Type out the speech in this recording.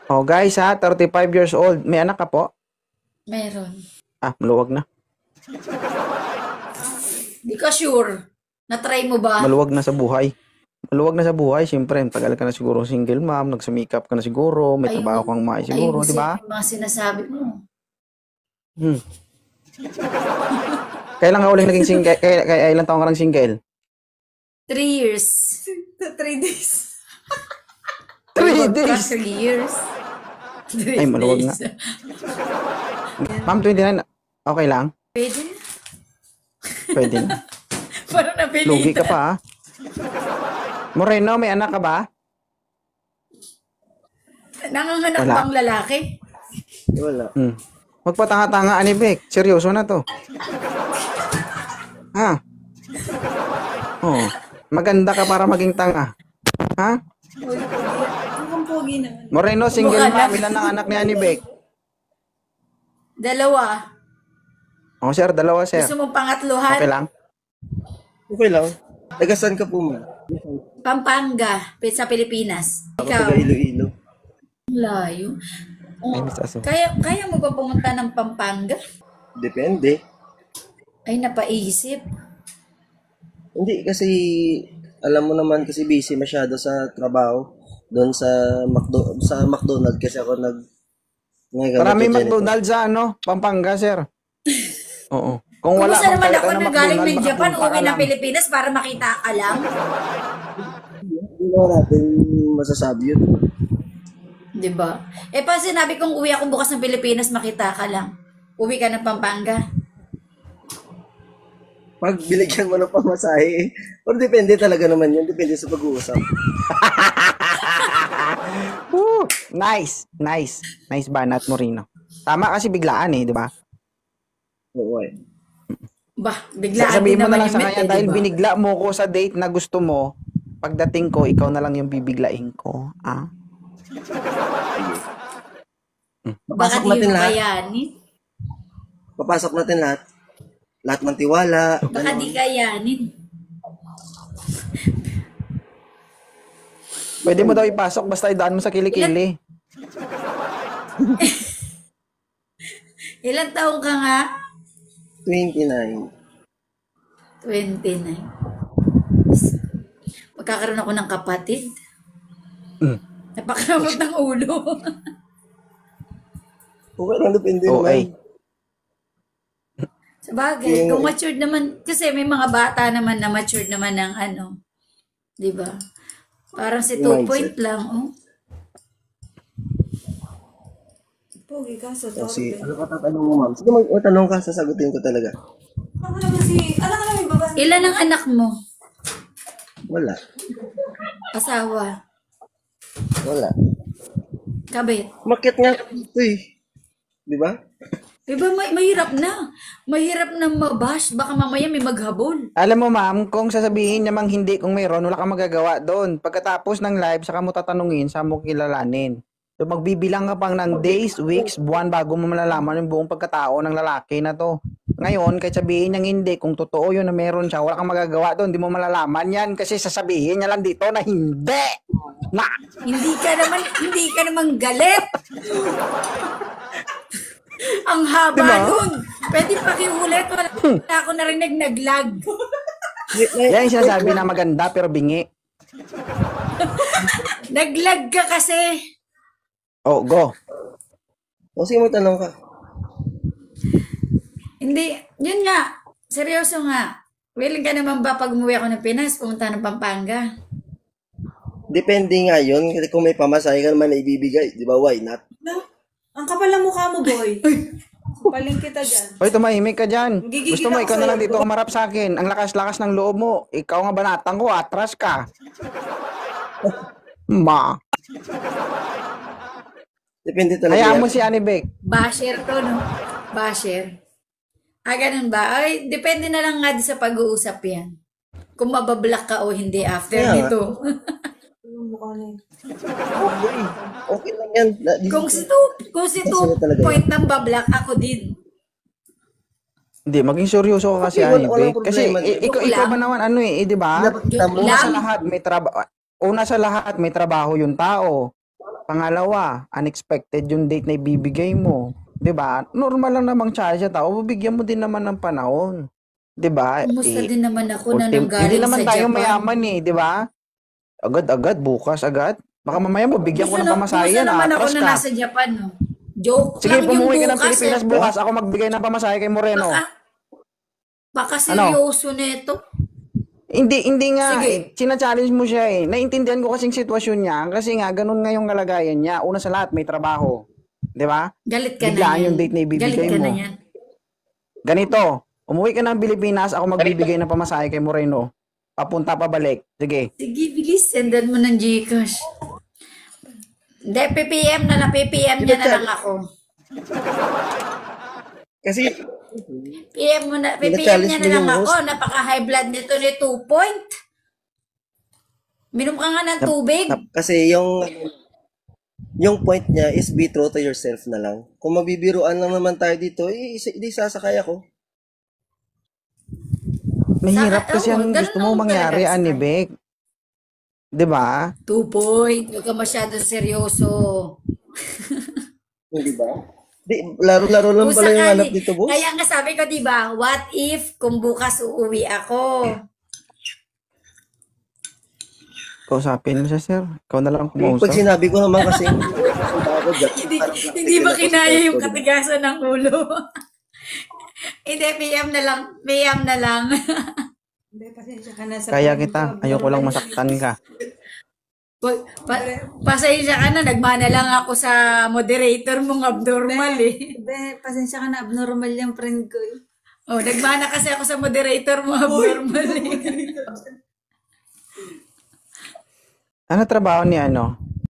Oh, guys ha, 35 years old. May anak ka po? Meron. Maluwag na. Di ka sure. Na-try mo ba? Maluwag na sa buhay. Maluwag na sa buhay. Siyempre, tagal ka na siguro single mom, nagsumikap ka na siguro, may trabaho kang may siguro, di ba? Yung mga sinasabi mo. Kailan ka uling naging single? Kaya ilang taon ka nang single? 3 years. 3 days. 3 days? 3 years. Ay, maluwag nga. Ma'am, 29, okay lang? Pwede na. Pwede na. Parang napilitan. Lugi ka pa, ha? Moreno, may anak ka ba? Nanganganak Wala. bang lalaki? Wala. Magpatanga-tanga, Anibek. Seryoso na to. Ha? Oh, maganda ka para maging tanga. Ha? Mukhang pogi naman. Moreno, single Mukha mom. lang. Ilan ang anak ni Anibek? 2. Oh, sir, dalawa, sir. Gusto mong pangatluhan? Okay lang? Okay lang. Taga saan ka po, ma'am? Pampanga, sa Pilipinas. Ako Ikaw, taga Iloilo. layo. Ay, Oh, Miss Aso. kaya mo ba pumunta ng Pampanga? Depende. Ay, napaisip. Hindi kasi, alam mo naman kasi busy masyado sa trabaho. Doon sa McDonald's kasi ako ngayon Maraming nagja-janitor. McDonald's sa Pampanga, sir. Oo. Kung wala Kumusta kang naman kahit ako anong na galing McDonald's, ng baka Japan, punta ka uwi ng lang. Pilipinas para makita ka lang? Hindi naman natin masasabi yun. Di ba? Pa sinabi kong uwi ako bukas ng Pilipinas, makita ka lang. Uwi ka ng Pampanga. Pag binigyan mo ng pamasahe, or depende talaga naman yun. Depende sa pag-uusap. Woo! Nice. Nice. Nice banat, Moreno. Tama kasi biglaan di ba? Oo eh. Bah, biglaan Sasabihin din mo na naman lang yung sa met, kanya dahil diba? binigla mo ko sa date na gusto mo, pagdating ko, ikaw na lang yung bibiglain ko. Baka Papasok di natin mo lahat. kayanin. Papasok natin lahat. Lahat ng tiwala. Baka di kayanin. Pwede mo daw ipasok basta idaan mo sa kilikili. Ilang taong ka nga? 29. 29. Magkakaroon ako ng kapatid. Napakaramot ng ulo. Okay lang, depende Oo, naman. Sabagay, kung matured naman, kasi may mga bata naman na matured naman ng di ba? Parang si 2 Mindset. point lang, oh. Pogi ka sa Kasi, doorbell. ano ka tatanong mo, ma'am? Sige, magtanong ka, sasagutin ko talaga. Ako naman alam ka naman yung babae. Ilan ang anak mo? Wala. Asawa? Wala. Kabit? Market nga ito eh. Di ba? Diba mahirap na. Mahirap na mabash. Baka mamaya may maghabol. Alam mo ma'am, kung sasabihin namang hindi kung mayroon, wala kang magagawa doon. Pagkatapos ng live, saka mo tatanungin, saan mo kilalanin. So magbibilang ka pang ng days, weeks, buwan bago mo malalaman yung buong pagkatao ng lalaki na to. Ngayon, kahit sabihin niyang hindi, kung totoo yun na meron siya, wala kang magagawa doon, di mo malalaman yan kasi sasabihin niya lang dito na hindi. Na! Hindi ka naman galit. Ang haba Diba? nun. Pwede pakiulit. Wala ako narinig naglag. Yan yung sinasabi na maganda pero bingi. Naglag ka kasi. Oh, go. O sige, magtanong ka. Hindi. Yun nga. Seryoso nga. Willing ka naman ba pag umuwi ako ng Pinas, pumunta ng Pampanga? Depende nga yun. Kasi kung may pamasahe ka naman na ibibigay, di ba? Why not? No? Ang kapal ng mukha mo, boy. Paling kita dyan. Hoy, tumahimik ka dyan. Gigigil Gusto mo, ako ikaw na sa'yo. lang dito umarap sa akin. Ang lakas-lakas ng loob mo. Ikaw nga banatang ko, atras ka. Ma. Depende talaga Hayaan yan. mo si Anibek. Basher to, no? Basher. Ganun ba? Ay, depende na lang nga di sa pag-uusap yan. Kung mabablock ka o hindi after Kaya nga. nito. Yung mukha na yun. Okay. Okay lang yan. kung si Kasi 2 talaga yan. point ng bablock, ako din. Hindi, maging seryoso ka kasi, Okay, walang Anibek. Kasi problema. ikaw, Joke ikaw lang. ba naman di ba? Dapat kita mo. Una sa Lang. lahat, may trabaho. Una sa lahat, may trabaho yung tao. Pangalawa, unexpected yung date na ibibigay mo. 'Di ba? Normal lang namang challenge sa tao, bibigyan mo din naman ng panahon. 'Di ba? Kumusta din naman ako na Hindi nanggaling naman sa tayo Japan. mayaman eh, 'di ba? Agad-agad, bukas agad. Baka mamaya mabigyan ko ng pamasahe Kumusta yan, naman ako atras na ka. nasa Japan, no? Joke Sige, lang yung pumuwi ka ng bukas. Pilipinas bukas, ako magbigay ng pamasahe kay Moreno. Baka seryoso nito. Hindi nga, Sige. sina-challenge mo siya eh. Naintindihan ko kasing sitwasyon niya, kasi nga, ganun nga yung kalagayan niya. Una sa lahat, may trabaho. 'Di ba? Galit ka Biglaan na yan. yung date na ibibigay Galit ka mo. na yan. Ganito, umuwi ka ng Pilipinas, ako magbibigay ng pamasahe kay Moreno. Papunta pabalik. Sige. Sige, bilis. Sendan mo ng Gcash. Hindi, PPM na lang. PPM niya na lang ako. Kasi, PM mo na, PPM Pina-challenge niya mo na lang yung ako. host. Napaka-high blood nito ni 2 point. Minom ka nga ng tubig. kasi yung point niya is be true to yourself na lang. Kung mabibiruan lang naman tayo dito, di sasakay ako. Mahirap kasi oo, ang ganun gusto mo naman mangyari, talaga, Annie Sky. Beck. 'Di ba? 2 point. Huwag ka masyadong seryoso. Di ba? Di, laro-laro lang Kung pala yung sakali- hanap dito, boss. Kaya nga sabi ko, di ba, what if kung bukas uuwi ako? Kausapin mo siya, sir. Ikaw na lang Pag kumausap. sinabi ko naman kasi, ako, Hindi ba kinaya yung katigasan ng ulo? Hindi, PM na lang. PM na lang. Hindi, pasensya ka na sa Kaya kita. Ayoko lang masaktan ka. Pasensya ka na, nagmana lang ako sa moderator mong abnormal eh. Hindi, pasensya ka na. Abnormal yung friend ko eh. Oh, nagmana kasi ako sa moderator mong abnormal eh. Ano trabaho ni ano?